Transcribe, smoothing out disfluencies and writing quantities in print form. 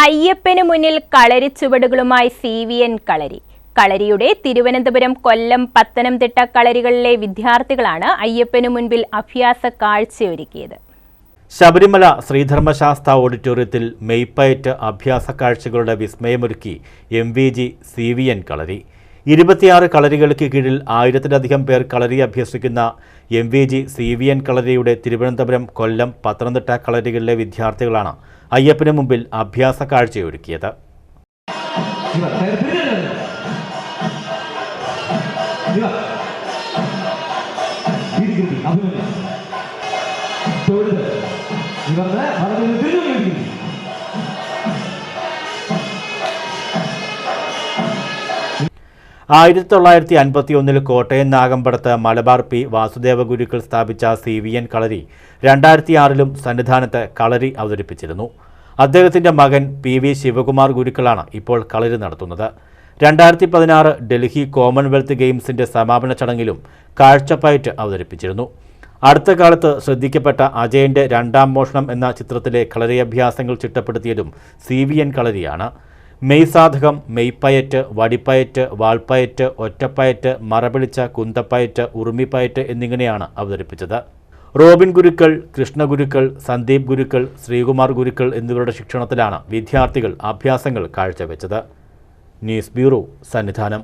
അയ്യപ്പന് മുന്നിൽ കളരിച്ചുവടുകളുമായി CVN കളരി. കളരിയുടെ തിരുവനന്തപുരം, കൊല്ലം, പത്തനംതിട്ട കളരികളിലെ വിദ്യാർത്ഥികളാണ് അയ്യപ്പനു മുൻപിൽ അഭ്യാസ കാഴ്ചയൊരുക്കിയത്. ശബരിമല ശ്രീധർമ്മശാസ്ത്ര ഓഡിറ്റോറിയത്തിൽ മെയ്പ്പയറ്റ് അഭ്യാസ കാഴ്ചകളുടെ വിസ്മയമൊരുക്കി MVG CVN കളരി. 26 കളരികൾക്ക് കീഴിൽ 1000-ലധികം പേർ കളരി അഭ്യസിക്കുന്ന MVG CVN കളരിയുടെ തിരുവനന്തപുരം, കൊല്ലം, പത്തനംതിട്ട കളരികളിലെ വിദ്യാർത്ഥികളാണ് അയ്യപ്പന് മുമ്പിൽ അഭ്യാസ കാഴ്ചയൊരുക്കിയത്. ൽ 1951 കോട്ടയം നാഗമ്പടത്ത് മലബാർ P. വാസുദേവ ഗുരുക്കൾ സ്ഥാപിച്ച CVN കളരി 2006-ലും സന്നിധാനത്ത് കളരി അവതരിപ്പിച്ചിരുന്നു. അദ്ദേഹത്തിൻ്റെ മകൻ PV ശിവകുമാർ ഗുരുക്കളാണ് ഇപ്പോൾ കളരി നടത്തുന്നത്. 2016 ഡൽഹി കോമൺവെൽത്ത് ഗെയിംസിൻ്റെ സമാപന ചടങ്ങിലും കാഴ്ചപ്പയറ്റ് അവതരിപ്പിച്ചിരുന്നു. അടുത്ത കാലത്ത് ശ്രദ്ധിക്കപ്പെട്ട അജയൻ്റെ രണ്ടാം മോഷണം എന്ന ചിത്രത്തിലെ കളരി അഭ്യാസങ്ങൾ ചിട്ടപ്പെടുത്തിയതും CVN കളരിയാണ്. മെയ്സാധകം, മെയ്പ്പയറ്റ്, വടിപ്പയറ്റ്, വാൾപ്പയറ്റ്, ഒറ്റപ്പയറ്റ്, മറപിടിച്ച കുന്തപ്പയറ്റ്, ഉറുമിപ്പയറ്റ് എന്നിങ്ങനെയാണ് അവതരിപ്പിച്ചത്. റോബിൻ ഗുരുക്കൾ, കൃഷ്ണ ഗുരുക്കൾ, സന്ദീപ് ഗുരുക്കൾ, ശ്രീകുമാർ ഗുരുക്കൾ എന്നിവരുടെ ശിക്ഷണത്തിലാണ് വിദ്യാർത്ഥികൾ അഭ്യാസങ്ങൾ കാഴ്ചവെച്ചത്. News bureau, Sannidhanam.